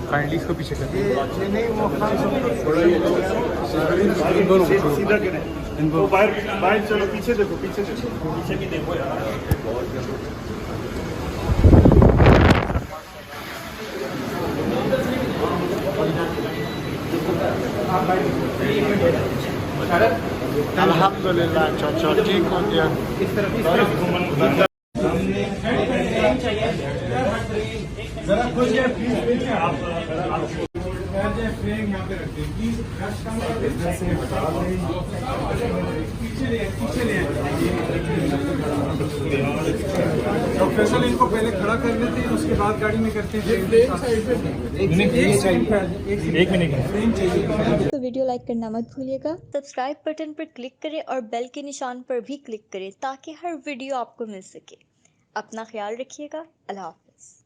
Kindly इसको पीछे कर नहीं वो सीधा करें इनको बाहर चलो पीछे देखो पीछे भी देखो यार अल्हम्दुलिल्लाह चाचा ठीक हो गया। जरा खुश है प्लीज आप फ्रेम यहाँ पे रखिए प्लीज तो फैसल इनको पहले खड़ा कर लेते हैं उसके बाद गाड़ी में करते हैं। एक मिनट तो वीडियो लाइक करना मत भूलिएगा, सब्सक्राइब बटन पर क्लिक करें और बेल के निशान पर भी क्लिक करें ताकि हर वीडियो आपको मिल सके। अपना ख्याल रखिएगा। अल्लाह हाफ़िज़।